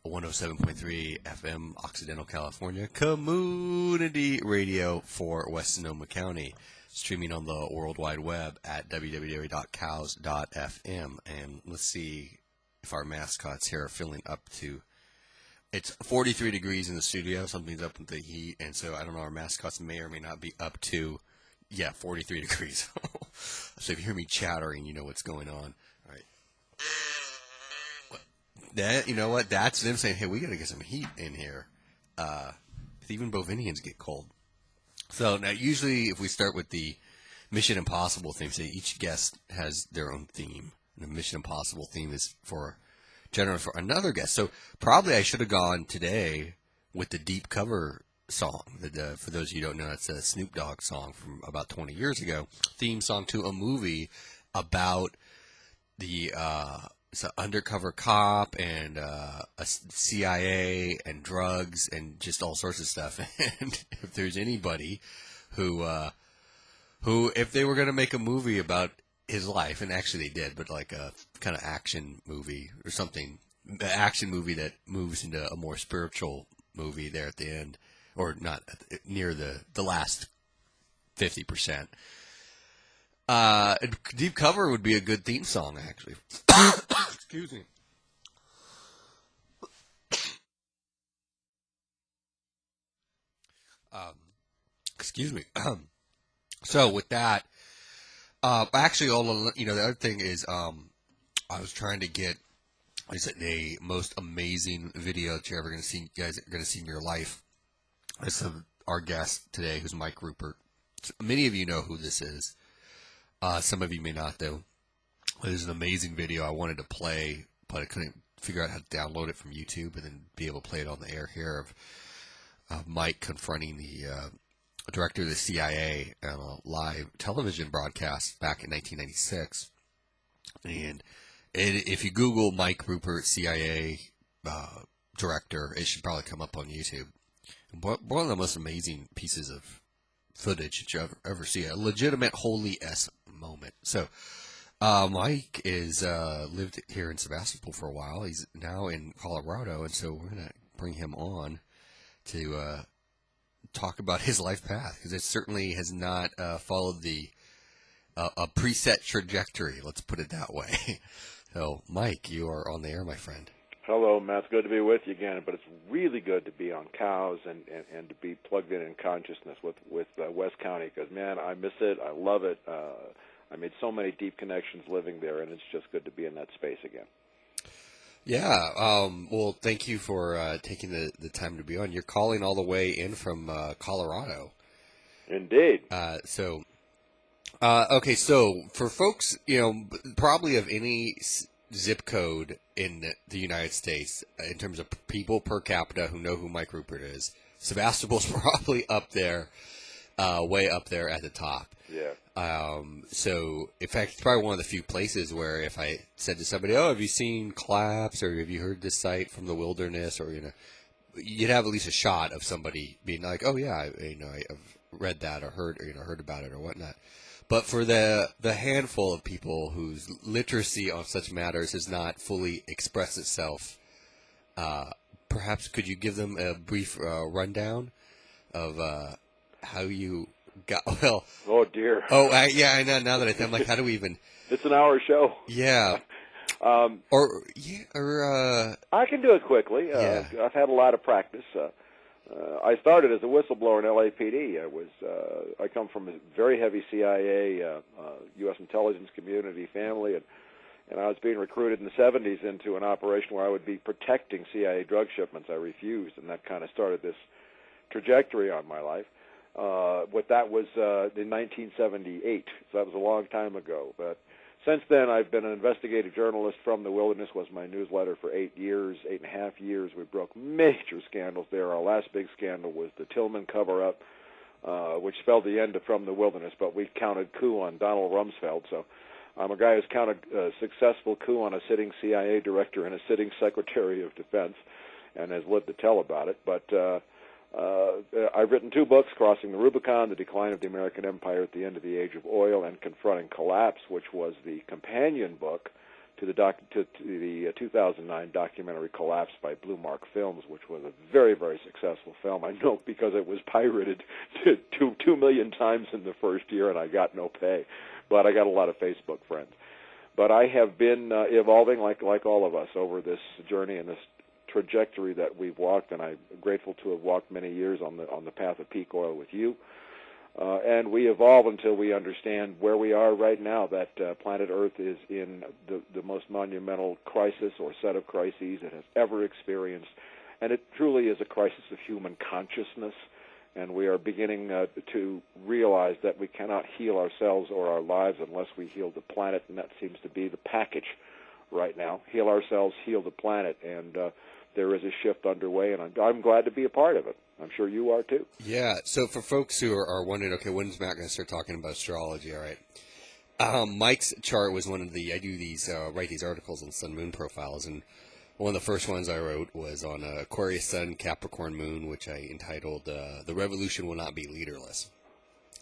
107.3 FM, Occidental, California, community radio for West Sonoma County, streaming on the World Wide Web at www.cows.fm. And let's see if our mascots here are filling up to, it's 43 degrees in the studio, something's up with the heat, and so I don't know, our mascots may or may not be up to, 43 degrees. So if you hear me chattering, you know what's going on. All right. That, you know what? That's them saying, hey, we got to get some heat in here. Even Bovinians get cold. So now usually if we start with the Mission Impossible theme, say each guest has their own theme. And the Mission Impossible theme is generally for another guest. So probably I should have gone today with the Deep Cover song. For those of you who don't know, that's a Snoop Dogg song from about 20 years ago. Theme song to a movie about the it's an undercover cop and a CIA and drugs and just all sorts of stuff. And if there's anybody who if they were going to make a movie about his life, and actually they did, but like a kind of action movie or something, an action movie that moves into a more spiritual movie there at the end, or not near the last 50%. Deep Cover would be a good theme song, actually. Excuse me. Excuse me. So with that, actually, the other thing is, I was trying to get, I said, the most amazing video that you're ever going to see. You guys are going to see in your life. This is our guest today, who's Mike Ruppert. Many of you know who this is. Some of you may not, though. There's an amazing video I wanted to play, but I couldn't figure out how to download it from YouTube and then be able to play it on the air here of Mike confronting the director of the CIA on a live television broadcast back in 1996. And if you Google Mike Ruppert, CIA director, it should probably come up on YouTube. One of the most amazing pieces of footage that you ever see, a legitimate holy S moment. So Mike is lived here in Sebastopol for a while. He's now in Colorado, and so we're going to bring him on to talk about his life path, because it certainly has not followed a preset trajectory, let's put it that way. So, Mike, you are on the air, my friend. Hello, Matt. It's good to be with you again, but it's really good to be on Cows and to be plugged in consciousness with West County, because, man, I miss it. I love it. I made so many deep connections living there, and it's just good to be in that space again. Yeah. Well, thank you for taking the time to be on. You're calling all the way in from Colorado. Indeed. Okay, so for folks, probably of any zip code in the United States, in terms of people per capita who know who Mike Ruppert is, Sebastopol's probably up there, way up there at the top. Yeah. So, in fact, it's probably one of the few places where if I said to somebody, oh, have you seen Collapse, or have you heard this site from the wilderness, or, you'd have at least a shot of somebody being like, oh, yeah, I've read that or heard about it or whatnot. But for the handful of people whose literacy on such matters has not fully expressed itself, perhaps could you give them a brief rundown of how you got, well... Oh, dear. Yeah, I know. Now that I think, I'm like, how do we even... It's an hour show. Yeah. I can do it quickly. Yeah. I've had a lot of practice. I started as a whistleblower in LAPD. I come from a very heavy CIA, U.S. intelligence community family, and I was being recruited in the 70s into an operation where I would be protecting CIA drug shipments. I refused, and that kind of started this trajectory on my life. That was in 1978, so that was a long time ago. But since then, I've been an investigative journalist from the wilderness, was my newsletter for 8.5 years. We broke major scandals there. Our last big scandal was the Tillman cover-up, which spelled the end of From the Wilderness, but we counted coup on Donald Rumsfeld. So I'm a guy who's counted a successful coup on a sitting CIA director and a sitting Secretary of Defense, and has lived to tell about it. But I've written 2 books, Crossing the Rubicon, The Decline of the American Empire at the End of the Age of Oil, and Confronting Collapse, which was the companion book to the 2009 documentary Collapse by Blue Mark Films, which was a very, very successful film. I know because it was pirated 2 million times in the first year, and I got no pay. But I got a lot of Facebook friends. But I have been evolving like all of us over this journey and this trajectory that we've walked, and I'm grateful to have walked many years on the path of peak oil with you. And we evolve until we understand where we are right now, that planet Earth is in the most monumental crisis or set of crises it has ever experienced. And it truly is a crisis of human consciousness. And we are beginning to realize that we cannot heal ourselves or our lives unless we heal the planet, and that seems to be the package right now. Heal ourselves, heal the planet, and there is a shift underway, and I'm glad to be a part of it. I'm sure you are too. Yeah, so for folks who are wondering, okay, when's Matt going to start talking about astrology? All right. Mike's chart was one of I do these, write these articles on Sun Moon profiles, and one of the first ones I wrote was on Aquarius Sun, Capricorn Moon, which I entitled, The Revolution Will Not Be Leaderless.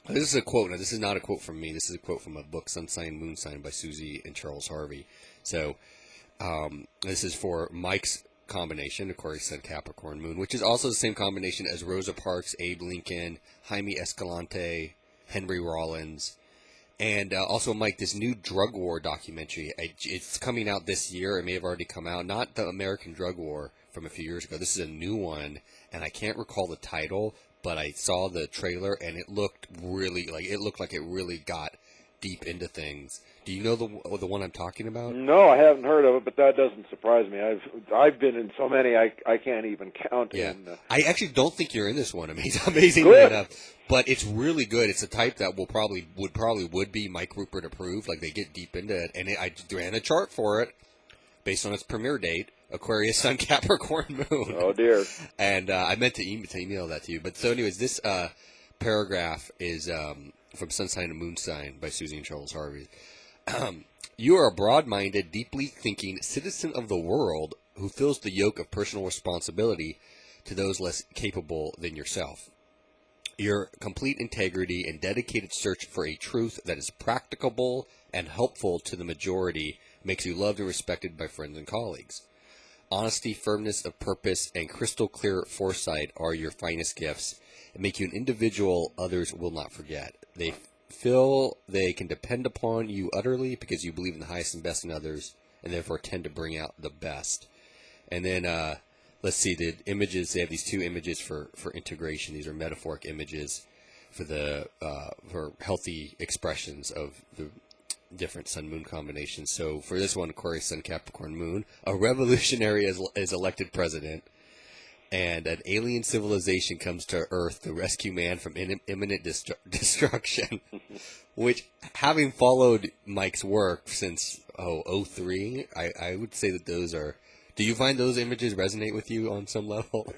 This is a quote. Now, this is not a quote from me. This is a quote from a book, Sun Sign, Moon Sign, by Susie and Charles Harvey. So this is for Mike's combination, Aquarius Sun, Capricorn Moon, which is also the same combination as Rosa Parks, Abe Lincoln, Jaime Escalante, Henry Rollins, and also, Mike, this new drug war documentary, it's coming out this year. It may have already come out. Not the American drug war from a few years ago. This is a new one, and I can't recall the title, but I saw the trailer, and it looked like it really got deep into things. Do you know the one I'm talking about? No, I haven't heard of it, but that doesn't surprise me. I've been in so many I can't even count. Yeah, and, I actually don't think you're in this one. Amazingly enough, but it's really good. It's a type that would be Mike Ruppert approved. Like, they get deep into it, and I ran a chart for it based on its premiere date, Aquarius Sun, Capricorn Moon. Oh dear! And I meant to email that to you. But so, anyways, this paragraph is from Sun Sign and Moon Sign by Susie and Charles Harvey. You are a broad-minded, deeply thinking citizen of the world who feels the yoke of personal responsibility to those less capable than yourself. Your complete integrity and dedicated search for a truth that is practicable and helpful to the majority makes you loved and respected by friends and colleagues. Honesty, firmness of purpose, and crystal clear foresight are your finest gifts and make you an individual others will not forget. They feel they can depend upon you utterly because you believe in the highest and best in others and therefore tend to bring out the best. And then let's see, the images, they have these two images for integration. These are metaphoric images for healthy expressions of the different sun-moon combinations. So for this one, Aquarius Sun, Capricorn Moon, a revolutionary is elected president, and an alien civilization comes to Earth to rescue man from imminent destruction, which, having followed Mike's work since, 2003, I would say that those are... Do you find those images resonate with you on some level?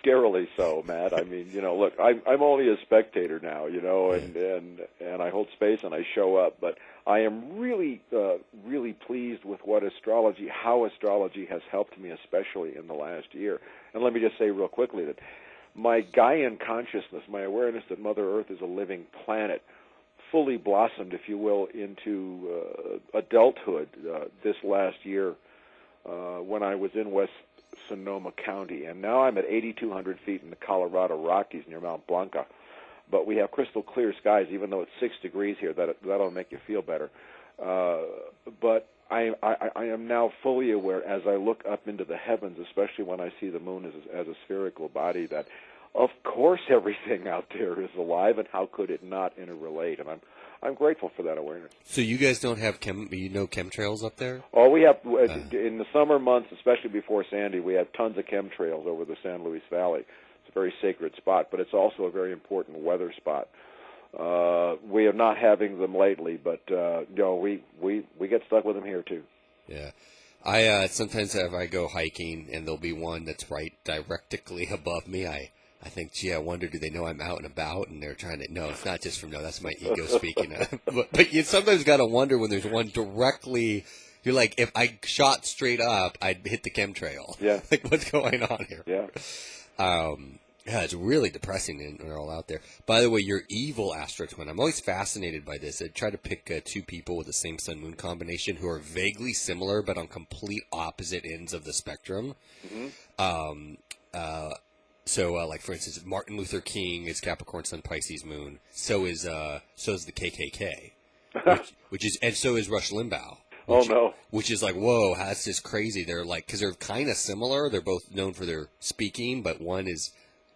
Scarily so, Matt. I mean, look, I'm only a spectator now, and I hold space and I show up, but I am really pleased with how astrology has helped me, especially in the last year. And let me just say real quickly that my Gaian consciousness, my awareness that Mother Earth is a living planet, fully blossomed, if you will, into adulthood this last year when I was in West Sonoma County. And now I'm at 8,200 feet in the Colorado Rockies near Mount Blanca. But we have crystal clear skies, even though it's 6 degrees here. That'll make you feel better. But I am now fully aware as I look up into the heavens, especially when I see the moon as a spherical body, that of course everything out there is alive, and how could it not interrelate? And I'm grateful for that awareness. So you guys don't have chemtrails up there? Oh, we have in the summer months, especially before Sandy, we have tons of chemtrails over the San Luis Valley. It's a very sacred spot, but it's also a very important weather spot. We are not having them lately, but we get stuck with them here too. Yeah, I sometimes if I go hiking and there'll be one that's right directly above me, I think, gee, I wonder, do they know I'm out and about? And they're trying to, no, it's not just from, no, that's my ego speaking. But you sometimes got to wonder when there's one directly, you're like, if I shot straight up, I'd hit the chemtrail. Yeah. Like, what's going on here? Yeah. Yeah, it's really depressing and they're all out there. By the way, your evil Astro Twin. I'm always fascinated by this. I try to pick two people with the same Sun-Moon combination who are vaguely similar but on complete opposite ends of the spectrum. Mm-hmm. Like for instance, Martin Luther King is Capricorn Sun Pisces Moon. So is the KKK, which is, and so is Rush Limbaugh. Oh no! Which is like, whoa, that's just crazy. They're like, because they're kind of similar. They're both known for their speaking, but one is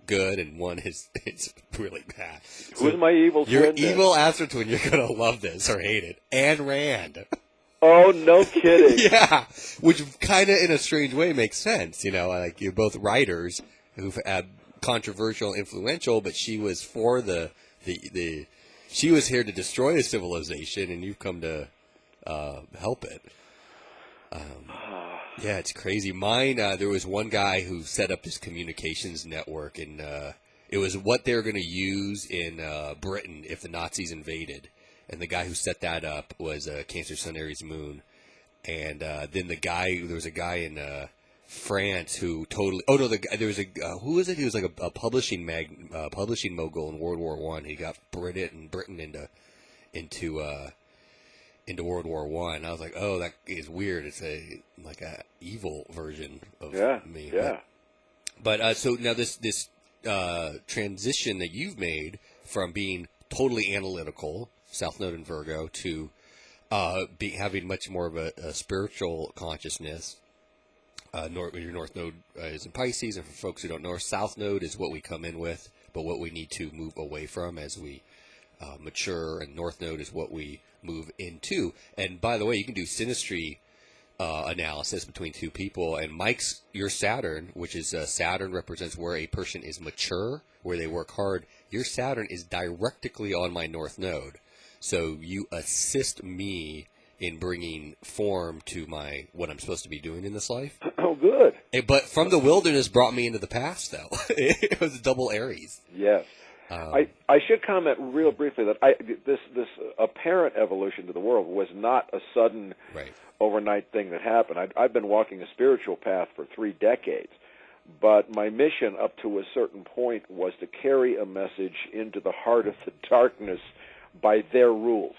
good and one is it's really bad. Who's my evil twin? Your evil Astro Twin. You're gonna love this or hate it. Ayn Rand. Oh, no kidding. Yeah, which kind of in a strange way makes sense. You know, like you're both writers who've had controversial, influential, but she was for the she was here to destroy the civilization, and you've come to help it. Yeah, it's crazy. Mine, there was one guy who set up this communications network, and it was what they were going to use in Britain if the Nazis invaded. And the guy who set that up was Cancer Sun Aries Moon. And then there was a guy in France who totally. Oh no, there was a who was it? He was like a publishing mogul in World War I. He got Britain into World War One. I was like, oh, that is weird. It's like a evil version of me. Yeah. But so now this transition that you've made from being totally analytical, South Node in Virgo, to having much more of a spiritual consciousness. Your North Node is in Pisces, and for folks who don't know, our South Node is what we come in with, but what we need to move away from as we mature, and North Node is what we move into. And by the way, you can do synastry analysis between two people, and your Saturn, which is Saturn represents where a person is mature, where they work hard. Your Saturn is directly on my North Node. So you assist me in bringing form to what I'm supposed to be doing in this life. Oh, good. But from the wilderness brought me into the past, though. It was double Aries. Yes. I should comment real briefly that this apparent evolution to the world was not a sudden overnight thing that happened. I've been walking a spiritual path for 3 decades, but my mission up to a certain point was to carry a message into the heart of the darkness by their rules,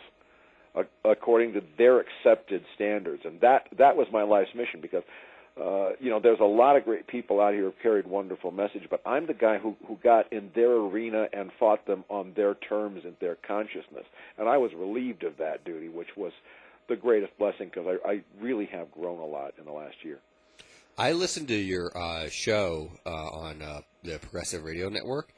according to their accepted standards. And that was my life's mission, because there's a lot of great people out here who've carried wonderful message, but I'm the guy who got in their arena and fought them on their terms and their consciousness. And I was relieved of that duty, which was the greatest blessing, because I really have grown a lot in the last year. I listened to your show on the Progressive Radio Network,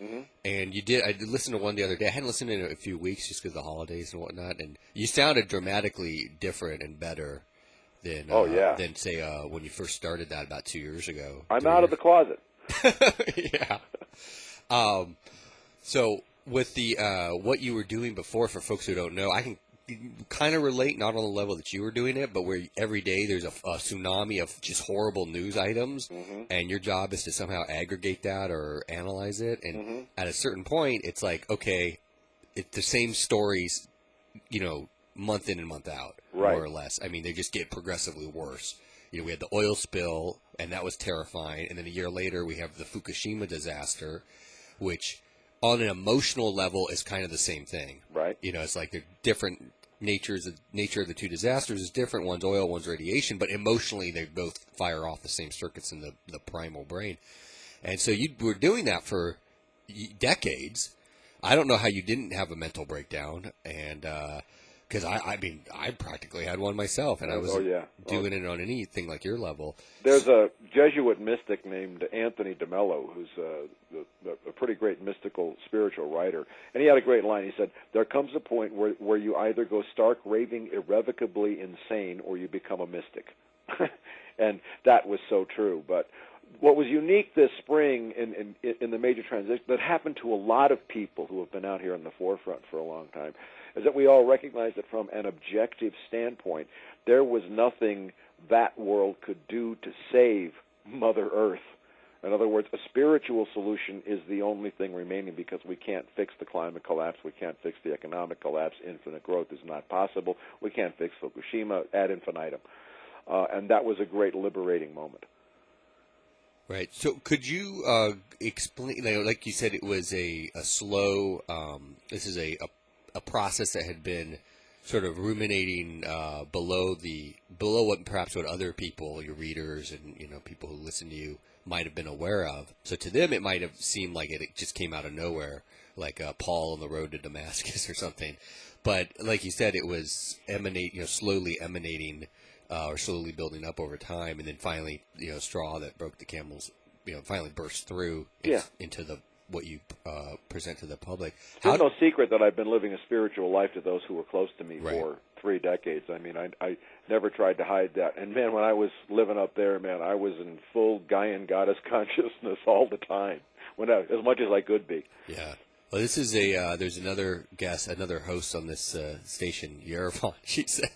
and you did. I did listen to one the other day. I hadn't listened in a few weeks just because of the holidays and whatnot, and you sounded dramatically different and better than than say when you first started that about 2 years ago. I'm out of the closet. Yeah. So with the what you were doing before, for folks who don't know, I can kind of relate, not on the level that you were doing it, but where every day there's a tsunami of just horrible news items, and your job is to somehow aggregate that or analyze it. And at a certain point, it's like, okay, it's the same stories, month in and month out, more or less. I mean, they just get progressively worse. We had the oil spill, and that was terrifying. And then a year later, we have the Fukushima disaster, which on an emotional level is kind of the same thing. Right. It's like they're different nature of the two disasters is different. One's oil, one's radiation, but emotionally they both fire off the same circuits in the primal brain. And so you were doing that for decades. I don't know how you didn't have a mental breakdown, and because I practically had one myself, and I was doing it on anything like your level. There's a Jesuit mystic named Anthony de Mello, who's a pretty great mystical spiritual writer, and he had a great line. He said, "There comes a point where you either go stark raving irrevocably insane, or you become a mystic," and that was so true. But what was unique this spring in the major transition that happened to a lot of people who have been out here in the forefront for a long time is that we all recognized that from an objective standpoint, there was nothing that world could do to save Mother Earth. In other words, a spiritual solution is the only thing remaining, because we can't fix the climate collapse, we can't fix the economic collapse, infinite growth is not possible, we can't fix Fukushima ad infinitum. And that was a great liberating moment. Right. So could you explain, like you said, it was a slow, this is a process that had been sort of ruminating below what perhaps what other people, your readers and, people who listen to you might have been aware of. So to them, it might have seemed like it just came out of nowhere, like Paul on the road to Damascus or something. But like you said, it was slowly emanating or slowly building up over time, and then finally, straw that broke the camel's, finally burst through into what you present to the public. It's no secret that I've been living a spiritual life to those who were close to me Right. for 3 decades. I mean, I never tried to hide that. And, man, when I was living up there, man, I was in full Gaian goddess consciousness all the time, as much as I could be. Yeah. Well, this is there's another guest, another host on this station, Yerevan. She said,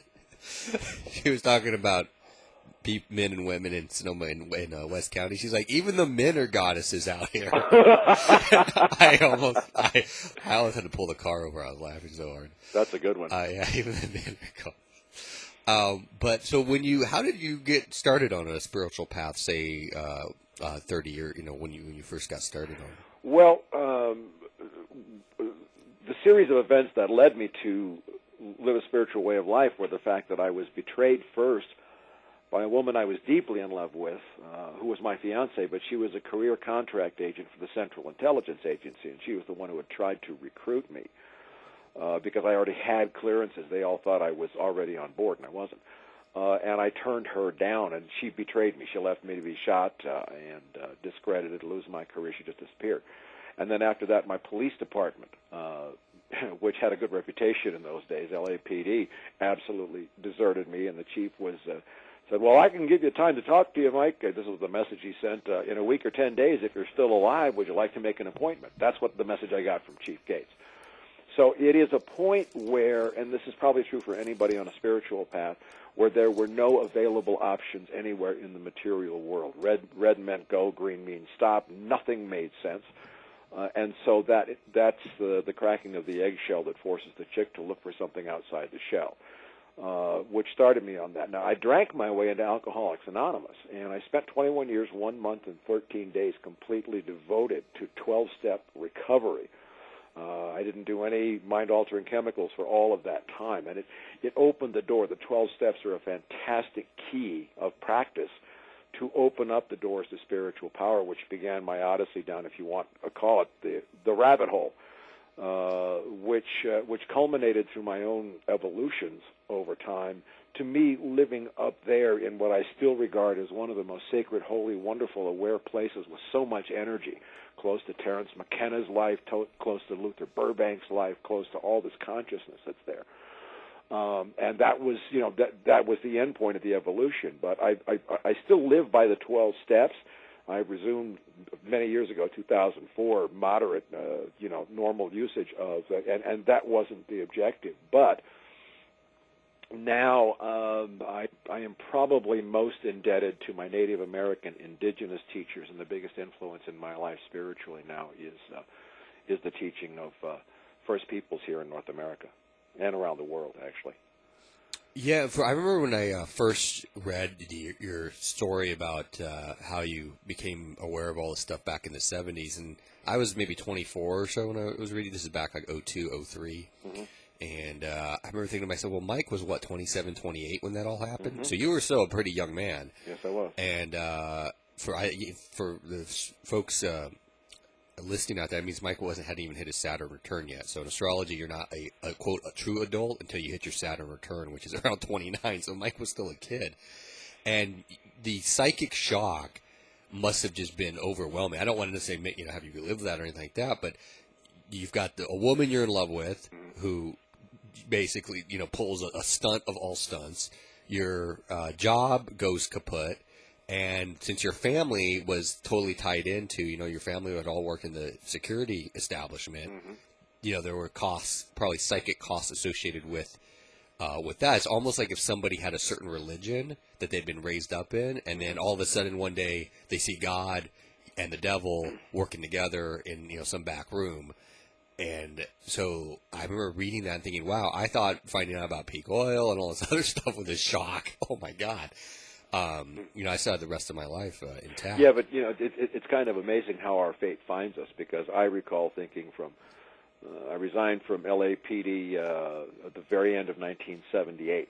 she was talking about men and women in Sonoma in West County. She's like, even the men are goddesses out here. I almost had to pull the car over. I was laughing so hard. That's a good one. Yeah, even the men are goddesses. But so how did you get started on a spiritual path? Say 30 years, when you first got started on it. Well, the series of events that led me to live a spiritual way of life were the fact that I was betrayed first by a woman I was deeply in love with, who was my fiancée, but she was a career contract agent for the Central Intelligence Agency, and she was the one who had tried to recruit me because I already had clearances. They all thought I was already on board, and I wasn't. And I turned her down, and she betrayed me. She left me to be shot and discredited, lose my career. She just disappeared. And then after that, my police department, which had a good reputation in those days, LAPD, absolutely deserted me, and the chief said, well, I can give you time to talk to you, Mike. This was the message he sent. In a week or 10 days, if you're still alive, would you like to make an appointment? That's what the message I got from Chief Gates. So it is a point where, and this is probably true for anybody on a spiritual path, where there were no available options anywhere in the material world. Red meant go, green means stop. Nothing made sense. And so that's the cracking of the eggshell that forces the chick to look for something outside the shell. Which started me on that. Now, I drank my way into Alcoholics Anonymous, and I spent 21 years, 1 month, and 13 days completely devoted to 12-step recovery. I didn't do any mind-altering chemicals for all of that time, and it opened the door. The 12 steps are a fantastic key of practice to open up the doors to spiritual power, which began my odyssey down, if you want to call it, the rabbit hole. Which culminated through my own evolutions over time to me living up there in what I still regard as one of the most sacred, holy, wonderful, aware places with so much energy, close to Terence McKenna's life, close to Luther Burbank's life, close to all this consciousness that's there. And that was, that was the end point of the evolution. But I still live by the 12 steps. I resumed many years ago, 2004, moderate, normal usage of, and that wasn't the objective. But now I am probably most indebted to my Native American indigenous teachers, and the biggest influence in my life spiritually now is the teaching of First Peoples here in North America and around the world, actually. Yeah, I remember when I first read your story about how you became aware of all this stuff back in the 70s, and I was maybe 24 or so when I was reading. This is back like 02, 03. Mm-hmm. And I remember thinking to myself, well, Mike was, 27, 28 when that all happened? Mm-hmm. So you were still a pretty young man. Yes, I was. And for the folks listening out there, that means Michael hadn't even hit his Saturn return yet. So in astrology, you're not a quote, a true adult until you hit your Saturn return, which is around 29. So Mike was still a kid. And the psychic shock must have just been overwhelming. I don't want to say, have you relived that or anything like that, but you've got a woman you're in love with who basically, pulls a stunt of all stunts. Your job goes kaput. And since your family was totally tied into, your family had all worked in the security establishment, mm-hmm. There were costs, probably psychic costs associated with that. It's almost like if somebody had a certain religion that they'd been raised up in, and then all of a sudden one day they see God and the devil working together in, some back room. And so I remember reading that and thinking, wow, I thought finding out about peak oil and all this other stuff was a shock. Oh, my God. I still have the rest of my life intact. Yeah, but it's kind of amazing how our fate finds us, because I recall thinking I resigned from LAPD at the very end of 1978,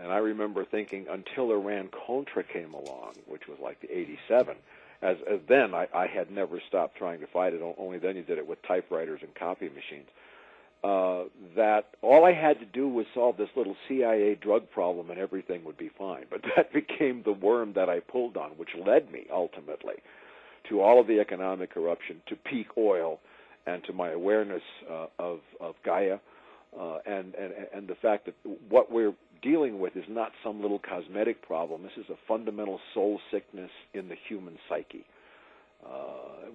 and I remember thinking until Iran-Contra came along, which was like the 87. As then, I had never stopped trying to fight it. Only then you did it with typewriters and copy machines. That all I had to do was solve this little CIA drug problem and everything would be fine. But that became the worm that I pulled on, which led me ultimately to all of the economic corruption, to peak oil, and to my awareness of Gaia, and the fact that what we're dealing with is not some little cosmetic problem. This is a fundamental soul sickness in the human psyche,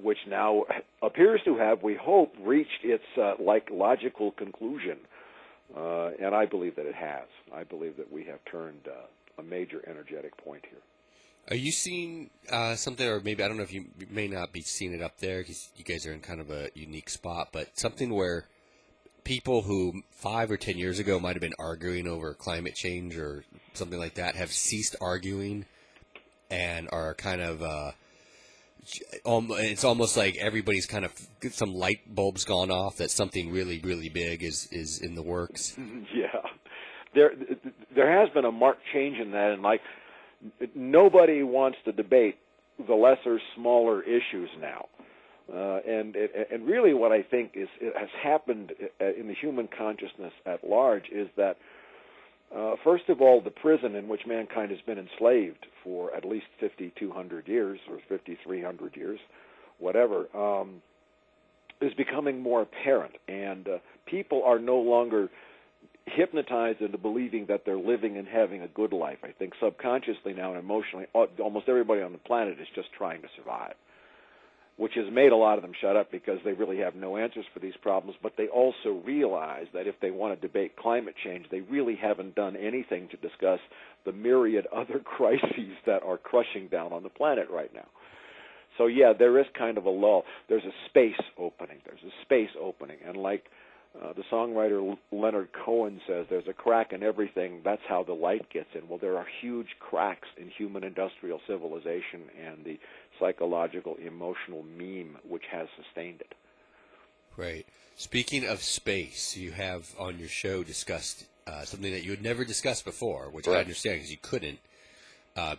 which now appears to have, we hope, reached its logical conclusion. And I believe that it has. I believe that we have turned a major energetic point here. Are you seeing something, or maybe, I don't know if you may not be seeing it up there because you guys are in kind of a unique spot, but something where people who 5 or 10 years ago might have been arguing over climate change or something like that have ceased arguing and are kind of, it's almost like everybody's kind of, some light bulbs gone off that something really, really big is in the works? Yeah. There has been a marked change in that, and nobody wants to debate the lesser, smaller issues now. And really what I think has happened in the human consciousness at large is that, first of all, the prison in which mankind has been enslaved for at least 5,200 years or 5,300 years, whatever, is becoming more apparent. And people are no longer hypnotized into believing that they're living and having a good life. I think subconsciously now and emotionally, almost everybody on the planet is just trying to survive, which has made a lot of them shut up because they really have no answers for these problems. But they also realize that if they want to debate climate change, they really haven't done anything to discuss the myriad other crises that are crushing down on the planet right now. So, yeah, there is kind of a lull. There's a space opening. And like the songwriter Leonard Cohen says, there's a crack in everything. That's how the light gets in. Well, there are huge cracks in human industrial civilization and the psychological, emotional meme which has sustained it. Right. Speaking of space, you have on your show discussed something that you had never discussed before, which Right. I understand because you couldn't,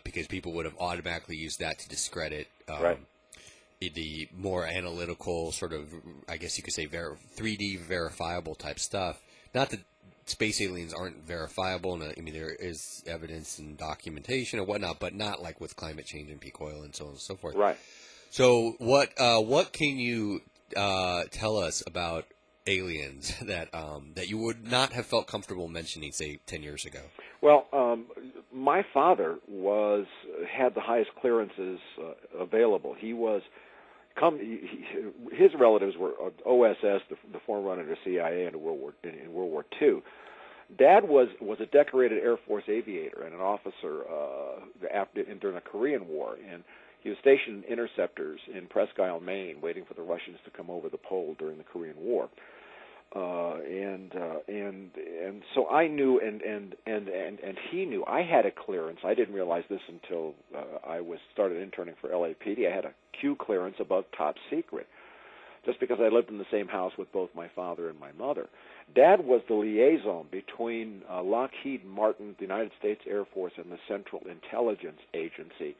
because people would have automatically used that to discredit Right. the more analytical sort of, I guess you could say, 3D verifiable type stuff. Not that space aliens aren't verifiable, and I mean, there is evidence and documentation and whatnot, but not like with climate change and peak oil and so on and so forth. Right. So what can you tell us about aliens that you would not have felt comfortable mentioning, say, 10 years ago? Well, my father had the highest clearances available. His relatives were OSS, the forerunner to CIA in World War II. Dad was a decorated Air Force aviator and an officer during the Korean War, and he was stationed in interceptors in Presque Isle, Maine, waiting for the Russians to come over the pole during the Korean War. And so I knew, and he knew. I had a clearance. I didn't realize this until I started interning for LAPD. I had a Q clearance above top secret, just because I lived in the same house with both my father and my mother. Dad was the liaison between Lockheed Martin, the United States Air Force, and the Central Intelligence Agency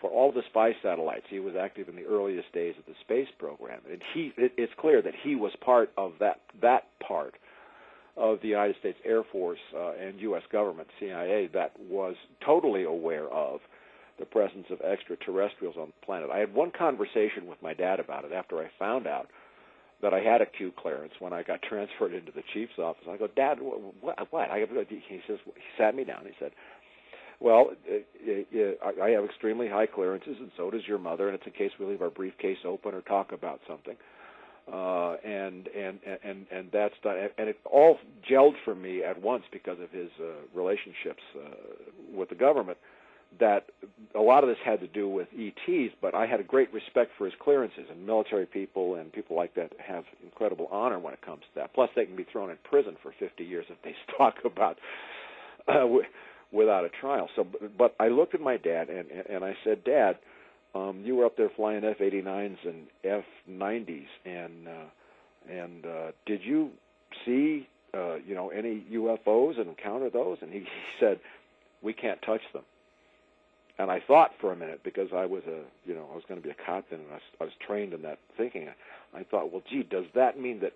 for all the spy satellites. He was active in the earliest days of the space program, and it's clear that he was part of that part of the United States Air Force and U.S. government, CIA, that was totally aware of the presence of extraterrestrials on the planet. I had one conversation with my dad about it after I found out that I had a Q clearance when I got transferred into the chief's office. I go, Dad, what? He sat me down. He said, well, I have extremely high clearances, and so does your mother, and it's in case we leave our briefcase open or talk about something. And that's done. And it all gelled for me at once because of his relationships with the government, that a lot of this had to do with ETs, but I had a great respect for his clearances, and military people and people like that have incredible honor when it comes to that. Plus, they can be thrown in prison for 50 years if they talk about without a trial. So, but I looked at my dad and I said, Dad, you were up there flying F-89s and F-90s, and did you see any UFOs and encounter those? And he said, we can't touch them. And I thought for a minute, because I was I was going to be a cop then, and I was trained in that thinking. I thought, well, gee, does that mean that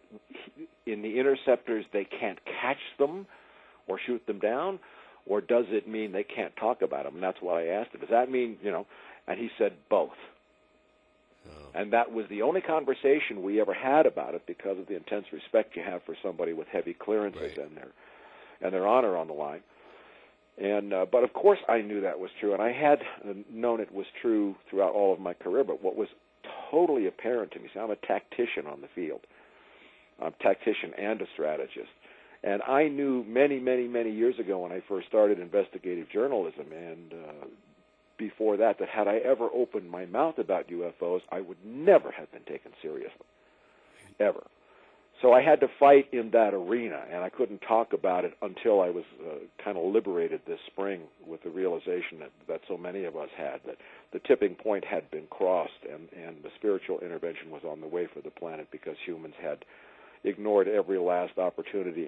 in the interceptors they can't catch them or shoot them down, or does it mean they can't talk about them? And that's what I asked him. Does that mean, And he said both. Oh. And that was the only conversation we ever had about it, because of the intense respect you have for somebody with heavy clearances Right. and their honor on the line. And but of course I knew that was true, and I had known it was true throughout all of my career. But what was totally apparent to me, see, I'm a tactician on the field. I'm a tactician and a strategist. And I knew many, many, many years ago when I first started investigative journalism, and before that had I ever opened my mouth about UFOs, I would never have been taken seriously, ever. So I had to fight in that arena, and I couldn't talk about it until I was kind of liberated this spring with the realization that so many of us had, that the tipping point had been crossed, and the spiritual intervention was on the way for the planet, because humans had ignored every last opportunity